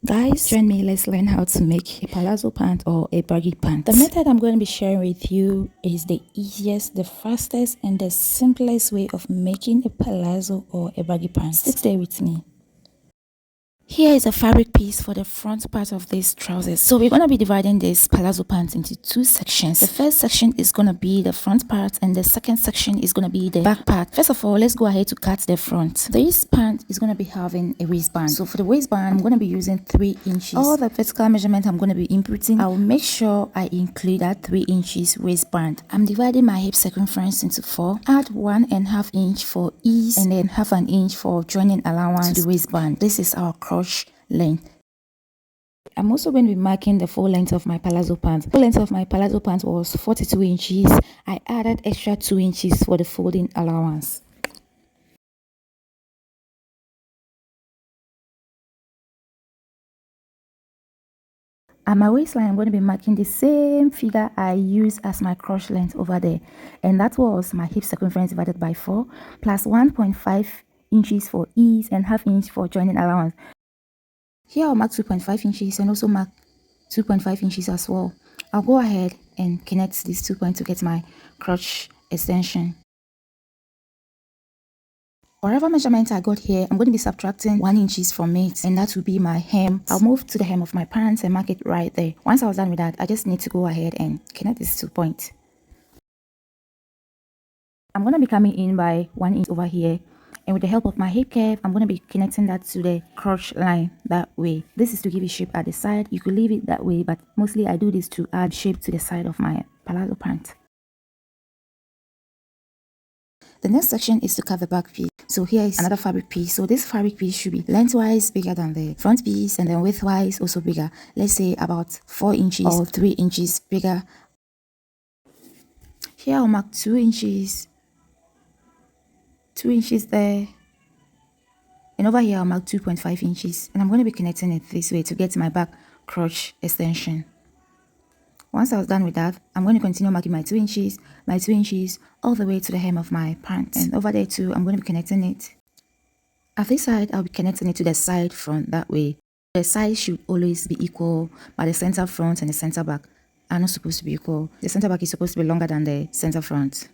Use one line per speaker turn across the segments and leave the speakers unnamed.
Guys, join me, let's learn how to make a palazzo pant or a baggy pant. The method I'm going to be sharing with you is the easiest, the fastest, and the simplest way of making a palazzo or a baggy pant. Stay with me. Here is a fabric piece for the front part of this trousers. So we're going to be dividing this palazzo pants into two sections. The first section is going to be the front part and the second section is going to be the back part. First of all, let's go ahead to cut the front. This pant is going to be having a waistband. So for the waistband, I'm going to be using 3 inches. All the vertical measurement I'm going to be inputting, I will make sure I include that 3 inches waistband. I'm dividing my hip circumference into 4. Add 1.5 inch for ease and then 1/2 inch for joining allowance to the waistband. This is our crotch length. I'm also going to be marking the full length of my palazzo pants. The full length of my palazzo pants was 42 inches. I added extra 2 inches for the folding allowance. At my waistline, I'm going to be marking the same figure I used as my crotch length over there. And that was my hip circumference divided by 4 plus 1.5 inches for ease and 1/2 inch for joining allowance. Here I'll mark 2.5 inches and also mark 2.5 inches as well. I'll go ahead and connect these 2 points to get my crotch extension. Whatever measurement I got here, I'm going to be subtracting 1 inches from it, and that will be my hem. I'll move to the hem of my pants and mark it right there. Once I was done with that, I just need to go ahead and connect these 2 points. I'm going to be coming in by 1 inch over here, and with the help of my hip curve, I'm going to be connecting that to the crotch line that way. This is to give it shape at the side. You could leave it that way, but mostly I do this to add shape to the side of my palazzo pant. The next section is to cut the back piece. So here is another fabric piece. So this fabric piece should be lengthwise bigger than the front piece and then widthwise also bigger. Let's say about 4 inches or 3 inches bigger. Here I'll mark 2 inches. 2 inches there, and over here I'll mark 2.5 inches, and I'm going to be connecting it this way to get my back crotch extension. Once I was done with that, I'm going to continue marking my 2 inches all the way to the hem of my pants, and over there too I'm going to be connecting it. At this side I'll be connecting it to the side front that way. The sides should always be equal, but the center front and the center back are not supposed to be equal. The center back is supposed to be longer than the center front.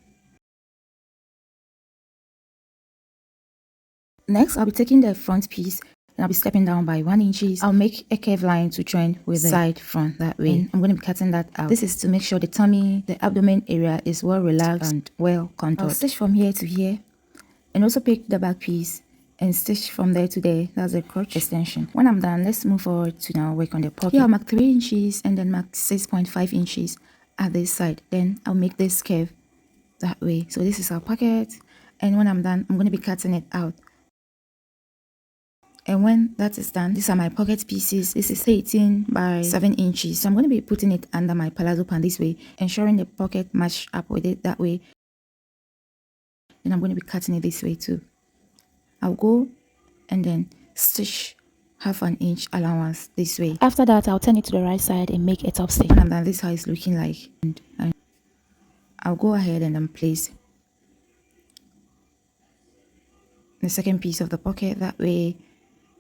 Next, I'll be taking the front piece and I'll be stepping down by 1 inch. I'll make a curved line to join with the side front that way. And I'm going to be cutting that out. This is to make sure the tummy, the abdomen area is well relaxed and well contoured. I'll stitch from here to here and also pick the back piece and stitch from there to there. That's the crotch extension. When I'm done, let's move forward to now work on the pocket. Here I'll mark 3 inches and then mark 6.5 inches at this side. Then I'll make this curve that way. So this is our pocket, and when I'm done, I'm going to be cutting it out. And when that is done, these are my pocket pieces. This is 18 by 7 inches. So I'm going to be putting it under my palazzo pant this way, ensuring the pocket match up with it that way. And I'm going to be cutting it this way too. I'll go and then stitch 1/2 inch allowance this way. After that, I'll turn it to the right side and make a top stitch. When I'm done, this is how it's looking like. And I'll go ahead and then place the second piece of the pocket that way.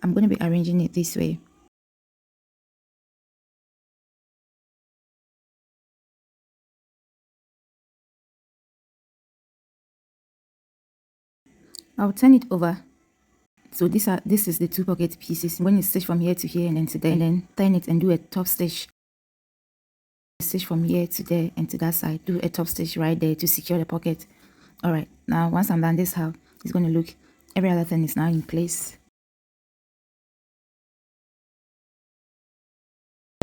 I'm going to be arranging it this way. I'll turn it over. So this is the 2 pocket pieces. I'm going to stitch from here to here and then to there, and then turn it and do a top stitch. Stitch from here to there and to that side. Do a top stitch right there to secure the pocket. Alright, now once I'm done, this is how it's going to look. Every other thing is now in place.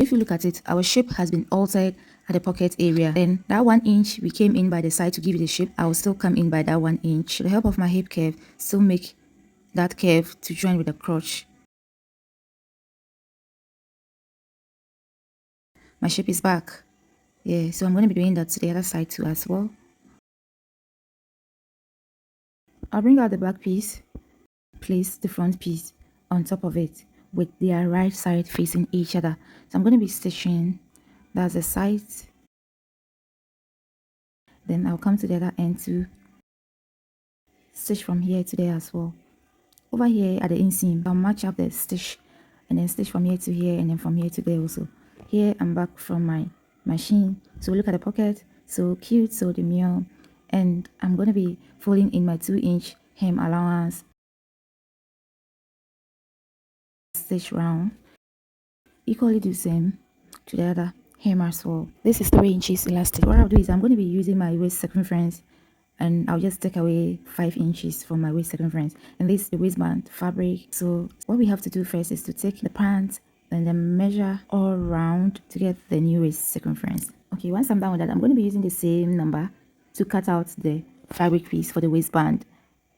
If you look at it, our shape has been altered at the pocket area. Then that 1 inch we came in by the side to give it a shape. I will still come in by that 1 inch. With the help of my hip curve, still make that curve to join with the crotch. My shape is back. Yeah, so I'm going to be doing that to the other side too as well. I'll bring out the back piece, place the front piece on top of it with their right side facing each other. So I'm going to be stitching, that's the side. Then I'll come to the other end to stitch from here to there as well. Over here at the inseam, I'll match up the stitch and then stitch from here to here, and then from here to there also. Here I'm back from my machine. So look at the pocket, so cute, so demure. And I'm going to be folding in my 2-inch hem allowance, stitch round, equally do the same to the other hem as well. This is 3 inches elastic. What I'll do is I'm going to be using my waist circumference, and I'll just take away 5 inches from my waist circumference, and this is the waistband fabric. So what we have to do first is to take the pant and then measure all round to get the new waist circumference. Okay, once I'm done with that, I'm going to be using the same number to cut out the fabric piece for the waistband,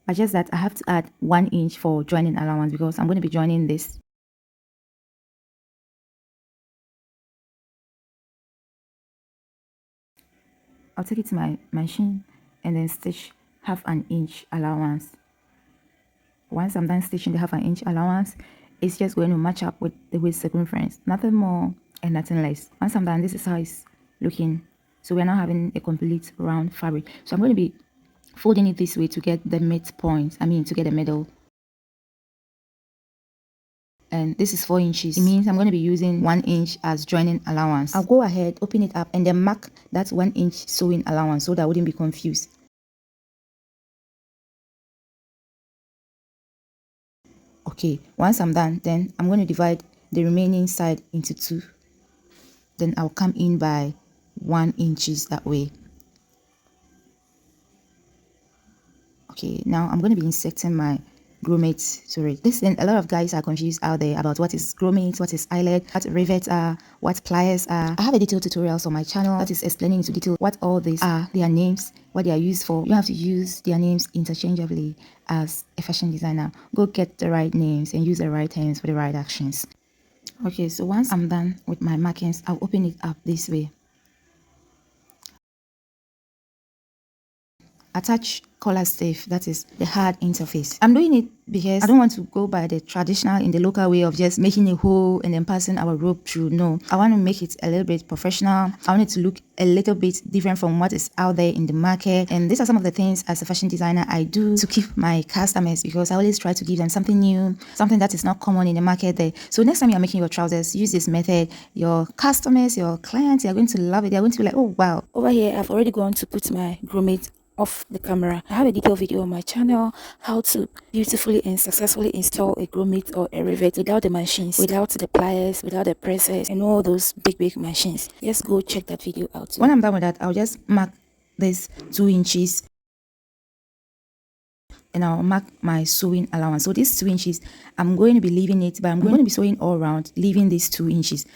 but just that I have to add 1 inch for joining allowance because I'm going to be joining this. I'll take it to my machine and then stitch 1/2 inch allowance. Once I'm done stitching the 1/2 inch allowance, it's just going to match up with the waist circumference, nothing more and nothing less. Once I'm done, this is how it's looking. So we're now having a complete round fabric. So I'm going to be folding it this way to get the midpoint, to get the middle. And this is 4 inches. It means I'm going to be using 1 inch as joining allowance. I'll go ahead, open it up, and then mark that 1 inch sewing allowance so that I wouldn't be confused. Okay, once I'm done, then I'm going to divide the remaining side into 2. Then I'll come in by 1 inches that way. Okay, now I'm going to be inserting my grommets to it. Listen, a lot of guys are confused out there about what is grommets, what is eyelet, what rivets are, what pliers are. I have a detailed tutorials on my channel that is explaining into detail what all these are, their names, what they are used for. You don't have to use their names interchangeably as a fashion designer. Go get the right names and use the right terms for the right actions. Okay, so once I'm done with my markings, I'll open it up this way. Attach collar stave, that is the hard interface. I'm doing it because I don't want to go by the traditional in the local way of just making a hole and then passing our rope through. No, I want to make it a little bit professional. I want it to look a little bit different from what is out there in the market. And these are some of the things as a fashion designer I do to keep my customers, because I always try to give them something new, something that is not common in the market there. So next time you're making your trousers, use this method. Your customers, your clients, they're going to love it. They're going to be like, oh wow. Over here, I've already gone to put my grommet off the camera. I have a detailed video on my channel how to beautifully and successfully install a grommet or a rivet without the machines, without the pliers, without the presses and all those big machines. Just go check that video out. When I'm done with that, I'll just mark this 2 inches and I'll mark my sewing allowance. So this 2 inches, I'm going to be leaving it, but I'm going to be sewing all around, leaving these 2 inches.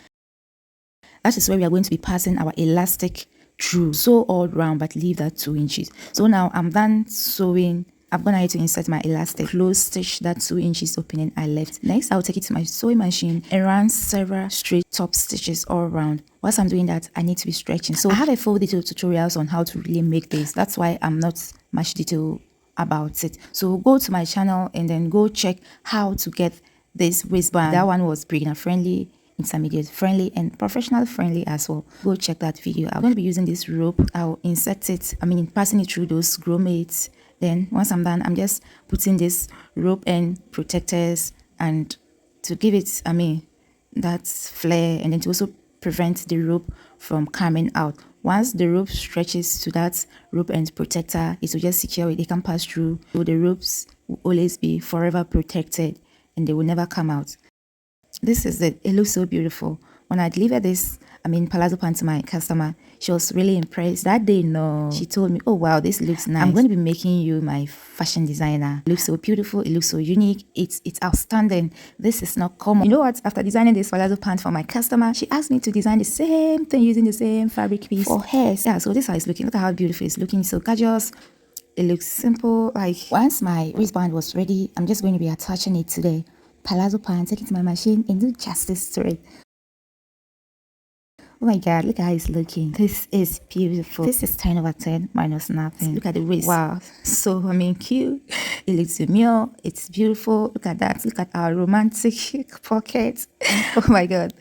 That is where we are going to be passing our elastic through. Sew all round, but leave that 2 inches. So now I'm done sewing. I'm gonna need to insert my elastic, close stitch that 2 inches opening I left. Next, I'll take it to my sewing machine and run several straight top stitches all around. Whilst I'm doing that, I need to be stretching. So I have a full detailed tutorials on how to really make this. That's why I'm not much detail about it. So go to my channel and then go check how to get this waistband. That one was beginner friendly, intermediate friendly, and professional friendly as well. Go check that video. I'm going to be using this rope. I'll insert it, passing it through those grommets. Then once I'm done, I'm just putting this rope and protectors, and to give it that flare, and then to also prevent the rope from coming out. Once the rope stretches to that rope and protector, it will just secure it. They can pass through. So the ropes will always be forever protected and they will never come out. This is it. It looks so beautiful. When I delivered this, Palazzo pant to my customer, she was really impressed. That day, no, she told me, oh wow, this looks nice. I'm going to be making you my fashion designer. It looks so beautiful. It looks so unique. It's outstanding. This is not common. You know what? After designing this Palazzo pant for my customer, she asked me to design the same thing using the same fabric piece for hers. Yeah, so this is how it's looking. Look at how beautiful it's looking. So gorgeous. It looks simple. Like, once my wristband was ready, I'm just going to be attaching it to the Palazzo pant, take it to my machine and do justice to it. Oh my god, look how it's looking. This is beautiful. This is 10 over 10 minus nothing. Look at the waist. Wow, so cute. It looks demure. It's beautiful. Look at that. Look at our romantic pocket. Oh my god,